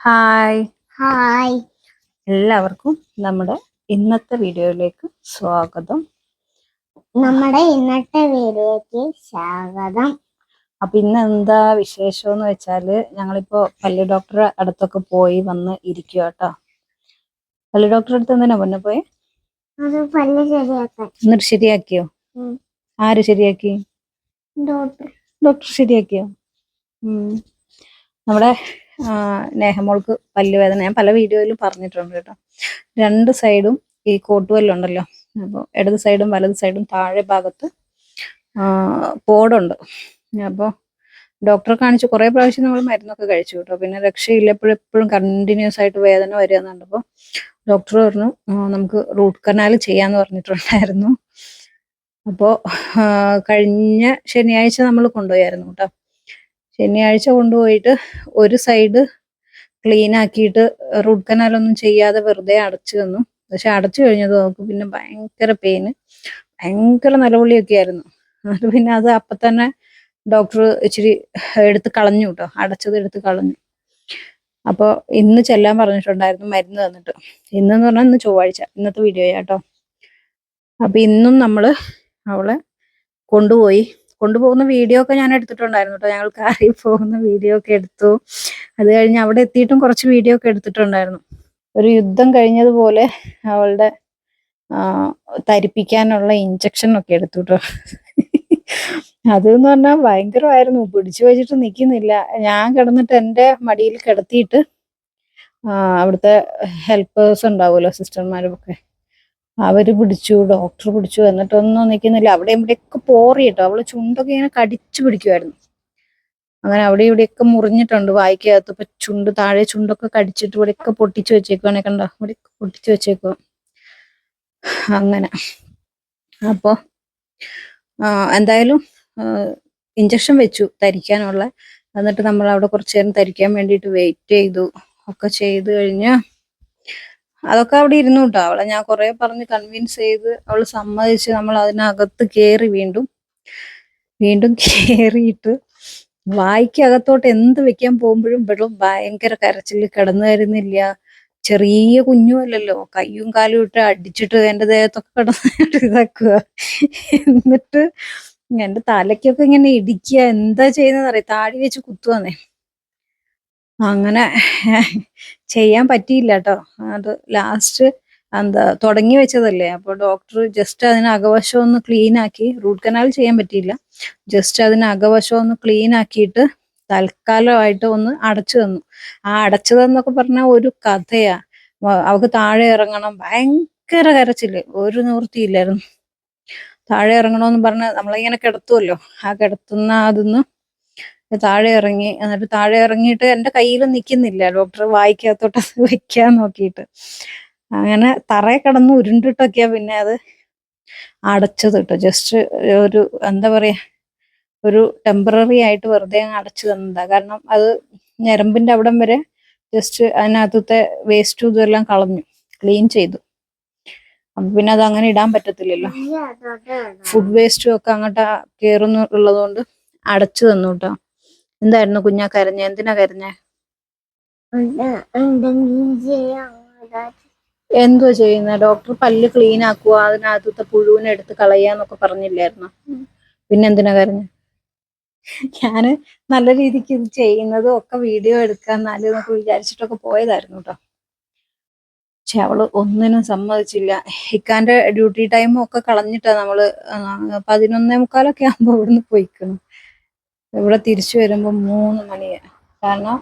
Hi hi എല്ലാവർക്കും നമ്മുടെ ഇന്നത്തെ വീഡിയോയിലേക്ക് സ്വാഗതം. നമ്മുടെ ഇന്നത്തെ വീഡിയോയ്ക്ക് സ്വാഗതം. അപ്പൊ ഇന്ന് എന്താ വിശേഷം എന്ന് വെച്ചാല് ഞങ്ങളിപ്പോ പല്ല് ഡോക്ടറെ അടുത്തൊക്കെ പോയി വന്ന് ഇരിക്കുക കേട്ടോ. പല്ല് ഡോക്ടറെ അടുത്ത് എന്തിനാ പൊന്നെ പോയെ? അത് പല്ല് ശരിയാക്കാൻ. എന്നിട്ട് ശരിയാക്കിയോ? ആര് ശരിയാക്കി? ഡോക്ടർ ശരിയാക്കിയോ? നമ്മുടെ നേഹമോൾക്ക് പല്ല് വേദന ഞാൻ പല വീഡിയോയിലും പറഞ്ഞിട്ടുണ്ട് കേട്ടോ. രണ്ട് സൈഡും ഈ കോട്ടുപല്ലുണ്ടല്ലോ, അപ്പോൾ ഇടത് സൈഡും വലത് സൈഡും താഴെ ഭാഗത്ത് പോടുണ്ട്. അപ്പോൾ ഡോക്ടറെ കാണിച്ച് കുറേ പ്രാവശ്യം നമ്മൾ മരുന്നൊക്കെ കഴിച്ചു കേട്ടോ. പിന്നെ രക്ഷയില്ല, എപ്പോഴും കണ്ടിന്യൂസ് ആയിട്ട് വേദന വരിക എന്നുണ്ടപ്പോൾ ഡോക്ടർ പറഞ്ഞു നമുക്ക് റൂട്ട് കനാൽ ചെയ്യാന്ന് പറഞ്ഞിട്ടുണ്ടായിരുന്നു. അപ്പോൾ കഴിഞ്ഞ ശനിയാഴ്ച നമ്മൾ കൊണ്ടുപോയായിരുന്നു കേട്ടോ. ശനിയാഴ്ച കൊണ്ടുപോയിട്ട് ഒരു സൈഡ് ക്ലീൻ ആക്കിയിട്ട് റൂട്ട് കനാലൊന്നും ചെയ്യാതെ വെറുതെ അടച്ചു തന്നു. പക്ഷെ അടച്ചു കഴിഞ്ഞത് നോക്ക് പിന്നെ ഭയങ്കര പെയിന്, ഭയങ്കര നിലവിളിയൊക്കെ ആയിരുന്നു. അത് പിന്നെ അത് അപ്പം തന്നെ ഡോക്ടർ ഇച്ചിരി എടുത്ത് കളഞ്ഞു കേട്ടോ, അടച്ചത് എടുത്ത് കളഞ്ഞു. അപ്പോൾ ഇന്ന് ചെല്ലാൻ പറഞ്ഞിട്ടുണ്ടായിരുന്നു മരുന്ന് തന്നിട്ട്. ഇന്നെന്ന് പറഞ്ഞാൽ ഇന്ന് ചൊവ്വാഴ്ച, ഇന്നത്തെ വീഡിയോ കേട്ടോ. അപ്പൊ ഇന്നും നമ്മൾ അവളെ കൊണ്ടുപോകുന്ന വീഡിയോ ഒക്കെ ഞാൻ എടുത്തിട്ടുണ്ടായിരുന്നു കേട്ടോ. ഞങ്ങൾ കാറിൽ പോകുന്ന വീഡിയോ ഒക്കെ എടുത്തു. അത് കഴിഞ്ഞ് അവിടെ എത്തിയിട്ടും കുറച്ച് വീഡിയോ ഒക്കെ എടുത്തിട്ടുണ്ടായിരുന്നു. ഒരു യുദ്ധം കഴിഞ്ഞതുപോലെ അവളുടെ തരിപ്പിക്കാനുള്ള ഇഞ്ചക്ഷൻ ഒക്കെ എടുത്തു കേട്ടോ. അതെന്ന് പറഞ്ഞാൽ ഭയങ്കരമായിരുന്നു, പിടിച്ചു വെച്ചിട്ട് നിൽക്കുന്നില്ല. ഞാൻ കിടന്നിട്ട് എൻ്റെ മടിയിൽ കിടത്തിയിട്ട് അവിടുത്തെ ഹെൽപ്പേഴ്സ് ഉണ്ടാവുമല്ലോ, സിസ്റ്റർമാരൊക്കെ, അവര് പിടിച്ചു, ഡോക്ടർ പിടിച്ചു, എന്നിട്ടൊന്നും നിൽക്കുന്നില്ല. അവിടെ ഇവിടെയൊക്കെ പോറി കേട്ടോ. അവള് ചുണ്ടൊക്കെ ഇങ്ങനെ കടിച്ചു പിടിക്കുമായിരുന്നു. അങ്ങനെ അവിടെ ഇവിടെയൊക്കെ മുറിഞ്ഞിട്ടുണ്ട് വായിക്കകത്ത്. ഇപ്പൊ ചുണ്ട് താഴെ ചുണ്ടൊക്കെ കടിച്ചിട്ട് ഇവിടെയൊക്കെ പൊട്ടിച്ചു വെച്ചേക്കുവാണെ, കണ്ടോ, ഇവിടെയൊക്കെ പൊട്ടിച്ചു വെച്ചേക്കുക. അങ്ങനെ അപ്പോ എന്തായാലും ഇഞ്ചക്ഷൻ വെച്ചു തരിക്കാനുള്ള. എന്നിട്ട് നമ്മൾ അവിടെ കുറച്ചു നേരം തരിക്കാൻ വേണ്ടിയിട്ട് വെയിറ്റ് ചെയ്തു. ഒക്കെ ചെയ്ത് കഴിഞ്ഞ് അതൊക്കെ അവിടെ ഇരുന്നു കേട്ടോ. അവളെ ഞാൻ കുറെ പറഞ്ഞ് കൺവിൻസ് ചെയ്ത് അവള് സമ്മതിച്ച് നമ്മൾ അതിനകത്ത് കയറി. വീണ്ടും കയറിയിട്ട് വായിക്കകത്തോട്ട് എന്ത് വെക്കാൻ പോകുമ്പോഴും വെള്ളം ഭയങ്കര കരച്ചില്, കിടന്നു തരുന്നില്ല. ചെറിയ കുഞ്ഞുമല്ലല്ലോ, കയ്യും കാലും ഇട്ട് അടിച്ചിട്ട് എൻ്റെ ദേഹത്തൊക്കെ കിടന്നിട്ട് ഇതാക്കുക. എന്നിട്ട് എൻ്റെ തലയ്ക്കൊക്കെ ഇങ്ങനെ ഇടിക്കുക. എന്താ ചെയ്യുന്നതെന്ന് അറിയാം, താടി വെച്ച് കുത്തുവന്നേ. അങ്ങനെ ചെയ്യാൻ പറ്റിയില്ല കേട്ടോ. അത് ലാസ്റ്റ് തുടങ്ങി വെച്ചതല്ലേ, അപ്പൊ ഡോക്ടർ ജസ്റ്റ് അതിന് അകവശം ഒന്ന് ക്ലീൻ ആക്കി, റൂട്ട് കനാൽ ചെയ്യാൻ പറ്റിയില്ല, ജസ്റ്റ് അതിന് അകവശം ഒന്ന് ക്ലീൻ ആക്കിയിട്ട് തൽക്കാലമായിട്ട് ഒന്ന് അടച്ചു തന്നു. ആ അടച്ചു തന്നൊക്കെ പറഞ്ഞാൽ ഒരു കഥയാ. അവൾക്ക് താഴെ ഇറങ്ങണം, ഭയങ്കര കരച്ചില്, ഒരു നിവൃത്തിയില്ലായിരുന്നു. താഴെ ഇറങ്ങണമെന്ന് പറഞ്ഞ് നമ്മളിങ്ങനെ കിടത്തുമല്ലോ, ആ കിടത്തുന്ന അതൊന്ന് താഴെ ഇറങ്ങി. എന്നിട്ട് താഴെ ഇറങ്ങിയിട്ട് എൻ്റെ കയ്യിൽ നിൽക്കുന്നില്ല. ഡോക്ടർ വായിക്കകത്തോട്ട് വെക്കാൻ നോക്കിയിട്ട് അങ്ങനെ തറയെ കിടന്ന് ഉരുണ്ടിട്ടൊക്കെയാ പിന്നെ അത് അടച്ചത് കേട്ടോ. ജസ്റ്റ് ഒരു എന്താ പറയാ, ഒരു ടെമ്പററി ആയിട്ട് വെറുതെ അടച്ചു തന്നതാ. കാരണം അത് ഞരമ്പിന്റെ അവിടം വരെ ജസ്റ്റ് അതിനകത്തത്തെ വേസ്റ്റും ഇതെല്ലാം കളഞ്ഞു, ക്ലീൻ ചെയ്തു. അപ്പൊ പിന്നെ അത് അങ്ങനെ ഇടാൻ പറ്റത്തില്ലല്ലോ, ഫുഡ് വേസ്റ്റും ഒക്കെ അങ്ങോട്ട് കയറുന്നുള്ളത് കൊണ്ട് അടച്ചു തന്നു കേട്ടോ. എന്തായിരുന്നു കുഞ്ഞാ കരഞ്ഞ? എന്തിനാ കരഞ്ഞ? എന്തോ ചെയ്യുന്ന? ഡോക്ടർ പല്ല് ക്ലീൻ ആക്കുക, അതിനകത്തത്തെ പുഴുവിനെ എടുത്ത് കളയാന്നൊക്കെ പറഞ്ഞില്ലായിരുന്നു? പിന്നെന്തിനാ കരഞ്ഞ? ഞാന് നല്ല രീതിക്ക് ഇത് ചെയ്യുന്നതും ഒക്കെ വീഡിയോ എടുക്കാൻ എന്നൊക്കെ വിചാരിച്ചിട്ടൊക്കെ പോയതായിരുന്നു കേട്ടോ. പക്ഷെ അവള് ഒന്നിനും സമ്മതിച്ചില്ല. ഇക്കാന്റെ ഡ്യൂട്ടി ടൈമും ഒക്കെ കളഞ്ഞിട്ടാ നമ്മള് 11:45 ആകുമ്പോ ഇവിടുന്ന് പോയിക്കണം. ഇവിടെ തിരിച്ചു വരുമ്പോ 3 മണിയാ. കാരണം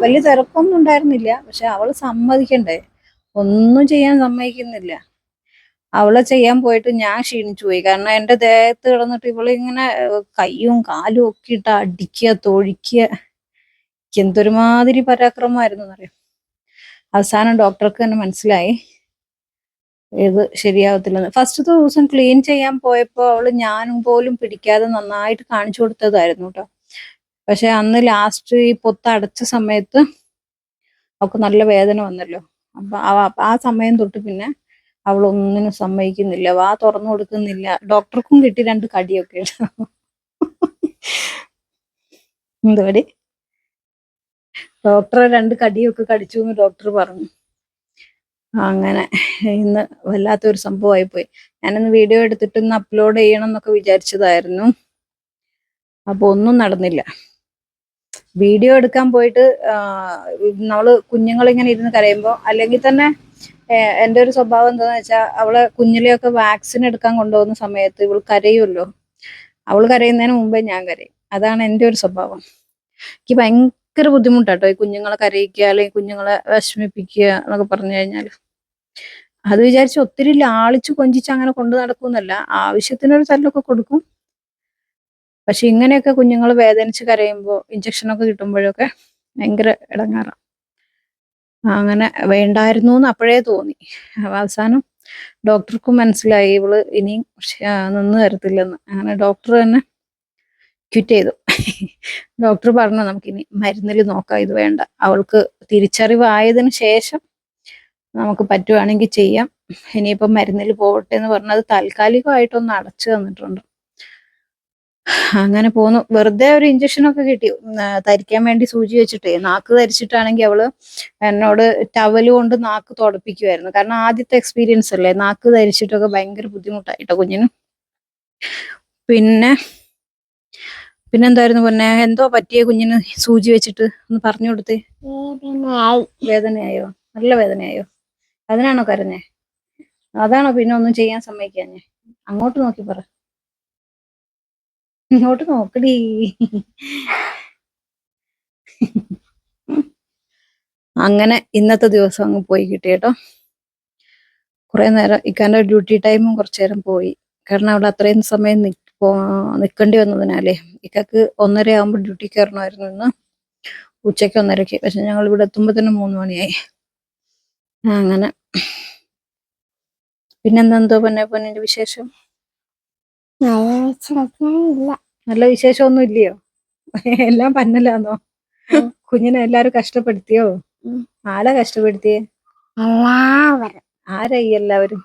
വലിയ തിരക്കൊന്നും ഉണ്ടായിരുന്നില്ല. പക്ഷെ അവള് സമ്മതിക്കണ്ടേ, ഒന്നും ചെയ്യാൻ സമ്മതിക്കുന്നില്ല. അവളെ ചെയ്യാൻ പോയിട്ട് ഞാൻ ക്ഷീണിച്ചു പോയി. കാരണം എൻ്റെ ദേഹത്ത് കിടന്നിട്ട് ഇവളിങ്ങനെ കയ്യും കാലും ഒക്കെ ഇട്ട് അടിക്കുക, തൊഴിക്കുക. എന്തൊരുമാതിരി പരാക്രമമായിരുന്നു എന്നറിയാം. അവസാനം ഡോക്ടർക്ക് തന്നെ മനസ്സിലായി ഇത് ശരിയാവത്തില്ലെന്ന്. ഫസ്റ്റത്തെ ദിവസം ക്ലീൻ ചെയ്യാൻ പോയപ്പോൾ അവള് ഞാനും പോലും പിടിക്കാതെ നന്നായിട്ട് കാണിച്ചു കൊടുത്തതായിരുന്നു കേട്ടോ. പക്ഷെ അന്ന് ലാസ്റ്റ് ഈ പൊത്തടച്ച സമയത്ത് അവൾക്ക് നല്ല വേദന വന്നല്ലോ. അപ്പൊ ആ സമയം തൊട്ട് പിന്നെ അവൾ ഒന്നിനും സമ്മതിക്കുന്നില്ല, വാ തുറന്നു കൊടുക്കുന്നില്ല. ഡോക്ടർക്കും കിട്ടി 2 കടിയൊക്കെ. എന്തുപടി ഡോക്ടറെ 2 കടിയൊക്കെ കടിച്ചു എന്ന് ഡോക്ടർ പറഞ്ഞു. അങ്ങനെ ഇന്ന് വല്ലാത്തൊരു സംഭവമായി പോയി. ഞാനിന്ന് വീഡിയോ എടുത്തിട്ട് ഇന്ന് അപ്ലോഡ് ചെയ്യണം എന്നൊക്കെ വിചാരിച്ചതായിരുന്നു. അപ്പൊ ഒന്നും നടന്നില്ല. വീഡിയോ എടുക്കാൻ പോയിട്ട് നമ്മള് കുഞ്ഞുങ്ങളിങ്ങനെ ഇരുന്ന് കരയുമ്പോൾ, അല്ലെങ്കിൽ തന്നെ എൻ്റെ ഒരു സ്വഭാവം എന്താന്ന് വെച്ചാൽ, അവളെ കുഞ്ഞിലെയൊക്കെ വാക്സിൻ എടുക്കാൻ കൊണ്ടുപോകുന്ന സമയത്ത് ഇവൾ കരയുമല്ലോ. അവൾ കരയുന്നതിന് മുമ്പേ ഞാൻ കരയും. അതാണ് എൻ്റെ ഒരു സ്വഭാവം. എനിക്ക് ഭയങ്കര ബുദ്ധിമുട്ടാട്ടോ ഈ കുഞ്ഞുങ്ങളെ കരയിക്കുക, അല്ലെങ്കിൽ കുഞ്ഞുങ്ങളെ വിഷമിപ്പിക്കുക എന്നൊക്കെ പറഞ്ഞു കഴിഞ്ഞാൽ. അത് വിചാരിച്ച് ഒത്തിരി ലാളിച്ച് കൊഞ്ചിച്ച് അങ്ങനെ കൊണ്ടു നടക്കുന്നല്ല, ആവശ്യത്തിനൊരു തല്ലൊക്കെ കൊടുക്കും. പക്ഷെ ഇങ്ങനെയൊക്കെ കുഞ്ഞുങ്ങൾ വേദനിച്ച് കരയുമ്പോൾ, ഇഞ്ചക്ഷനൊക്കെ കിട്ടുമ്പോഴൊക്കെ ഭയങ്കര ഇടങ്ങാറാണ്. അങ്ങനെ വേണ്ടായിരുന്നു എന്ന് അപ്പോഴേ തോന്നി. അവസാനം ഡോക്ടർക്കും മനസ്സിലായി ഇവള് ഇനിയും നിന്ന് തരത്തില്ലെന്ന്. അങ്ങനെ ഡോക്ടർ തന്നെ ക്വിറ്റ് ചെയ്തു. ഡോക്ടർ പറഞ്ഞു നമുക്കിനി മരുന്നിൽ നോക്കാം, ഇത് വേണ്ട. അവൾക്ക് തിരിച്ചറിവായതിനു ശേഷം നമുക്ക് പറ്റുവാണെങ്കിൽ ചെയ്യാം. ഇനിയിപ്പം മരുന്നിൽ പോകട്ടെ എന്ന് പറഞ്ഞത് താൽക്കാലികമായിട്ടൊന്ന് അടച്ചു തന്നിട്ടുണ്ട്. അങ്ങനെ പോന്നു. വെറുതെ ഒരു ഇഞ്ചക്ഷനൊക്കെ കിട്ടി ധരിക്കാൻ വേണ്ടി, സൂചി വെച്ചിട്ടേ. നാക്ക് ധരിച്ചിട്ടാണെങ്കിൽ അവള് എന്നോട് ടവല് കൊണ്ട് നാക്ക് തുടപ്പിക്കുമായിരുന്നു. കാരണം ആദ്യത്തെ എക്സ്പീരിയൻസ് അല്ലേ, നാക്ക് ധരിച്ചിട്ടൊക്കെ ഭയങ്കര ബുദ്ധിമുട്ടായിട്ടോ കുഞ്ഞിന്. പിന്നെന്തായിരുന്നു പൊന്നെ, എന്തോ പറ്റിയ കുഞ്ഞിന് സൂചി വെച്ചിട്ട് ഒന്ന് പറഞ്ഞു കൊടുത്തേ. വേദനയായോ? നല്ല വേദനയായോ? അതിനാണോ കരഞ്ഞേ? അതാണോ പിന്നെ ഒന്നും ചെയ്യാൻ സമ്മതിക്കാഞ്ഞേ? അങ്ങോട്ട് നോക്കി പറ, ഇങ്ങോട്ട് നോക്കടി. അങ്ങനെ ഇന്നത്തെ ദിവസം അങ്ങ് പോയി കിട്ടി കേട്ടോ. കുറെ നേരം ഇക്കാന്റെ ഡ്യൂട്ടി ടൈമും കുറച്ചു നേരം പോയി. കാരണം അവിടെ അത്രയും സമയം നിൽക്കേണ്ടി വന്നതിനാലേ. ഇക്കക്ക് 1:30 ആകുമ്പോൾ ഡ്യൂട്ടി കയറണമായിരുന്നു ഇന്ന്, ഉച്ചയ്ക്ക് 1:30. പക്ഷെ ഞങ്ങൾ ഇവിടെ എത്തുമ്പോ തന്നെ 3 മണിയായി. അങ്ങനെ പിന്നെന്തോ പൊന്നിന്റെ വിശേഷം? നല്ല വിശേഷമൊന്നും ഇല്ലയോ? എല്ലാം പന്നലാന്നോ? കുഞ്ഞിനെ എല്ലാരും കഷ്ടപ്പെടുത്തിയോ? ആരാ കഷ്ടപ്പെടുത്തിയേ? ആരാ ഈ എല്ലാവരും?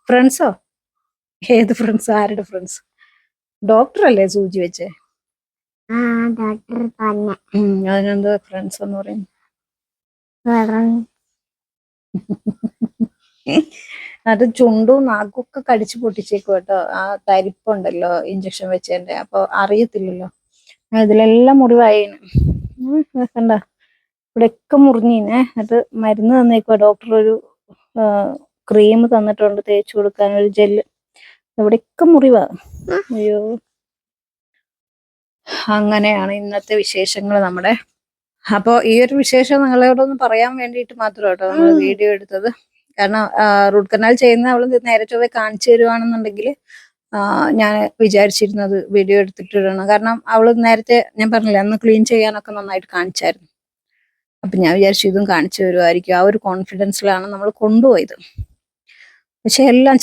ഫ്രണ്ട്സോ? ഏത് ഫ്രണ്ട്സ്? ആരുടെ ഫ്രണ്ട്സ്? ഡോക്ടർ അല്ലേ സൂചി വെച്ചേ? അതിനെന്തോ ഫ്രണ്ട്സ് എന്ന് പറയുന്നു? അത് ചുണ്ടും നാക്കൊക്കെ കടിച്ചു പൊട്ടിച്ചേക്കും കേട്ടോ. ആ തരിപ്പുണ്ടല്ലോ ഇഞ്ചക്ഷൻ വെച്ചതിന്റെ. അപ്പൊ അറിയത്തില്ലല്ലോ. ഇതിലെല്ലാം മുറിവായിന്. കണ്ട, ഇവിടെയൊക്കെ മുറിഞ്ഞീനെ. എന്നിട്ട് മരുന്ന് തന്നേക്കുവാ ഡോക്ടർ. ഒരു ക്രീം തന്നിട്ടുണ്ട് തേച്ചു കൊടുക്കാൻ, ഒരു ജെല്ല്. ഇവിടെയൊക്കെ മുറിവാ. അയ്യോ. അങ്ങനെയാണ് ഇന്നത്തെ വിശേഷങ്ങൾ നമ്മുടെ. അപ്പോൾ ഈ ഒരു വിശേഷം നിങ്ങളോടൊന്ന് പറയാൻ വേണ്ടിയിട്ട് മാത്രം കേട്ടോ നമ്മൾ വീഡിയോ എടുത്തത്. കാരണം റൂട്ട് കനാൽ ചെയ്യുന്ന അവള് നേരെ ചൊവ്വേ കാണിച്ചു തരുവാണെന്നുണ്ടെങ്കിൽ ഞാൻ വിചാരിച്ചിരുന്നത് വീഡിയോ എടുത്തിട്ടിടണം. കാരണം അവള് നേരത്തെ ഞാൻ പറഞ്ഞില്ല, അന്ന് ക്ലീൻ ചെയ്യാനൊക്കെ നന്നായിട്ട് കാണിച്ചായിരുന്നു. അപ്പൊ ഞാൻ വിചാരിച്ചു ഇതും കാണിച്ചു തരുമായിരിക്കും. ആ ഒരു കോൺഫിഡൻസിലാണ് നമ്മൾ കൊണ്ടുപോയത്. പക്ഷെ എല്ലാം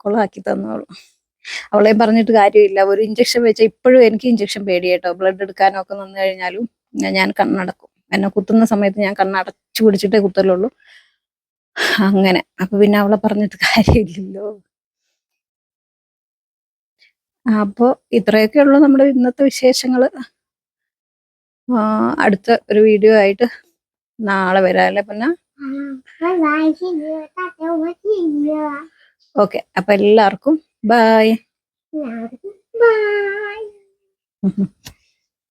കുളമാക്കി തന്നോളൂ. അവളെ പറഞ്ഞിട്ട് കാര്യമില്ല. ഒരു ഇഞ്ചക്ഷൻ വെച്ചാൽ ഇപ്പോഴും എനിക്ക് ഇഞ്ചക്ഷൻ പേടിയായിട്ടോ. ബ്ലഡ് എടുക്കാനൊക്കെ നിന്ന് കഴിഞ്ഞാലും ഞാൻ കണ്ണടക്കും. എന്നെ കുത്തുന്ന സമയത്ത് ഞാൻ കണ്ണടച്ചു പിടിച്ചിട്ടേ കുത്തലുള്ളൂ. അങ്ങനെ. അപ്പൊ പിന്നെ അവളെ പറഞ്ഞിട്ട് കാര്യമില്ലല്ലോ. അപ്പൊ ഇത്രയൊക്കെ ഉള്ളു നമ്മുടെ ഇന്നത്തെ വിശേഷങ്ങള്. അടുത്ത ഒരു വീഡിയോ ആയിട്ട് നാളെ വരാം അല്ലേ പിന്നെ. ഓക്കെ, അപ്പൊ എല്ലാവർക്കും ബൈ.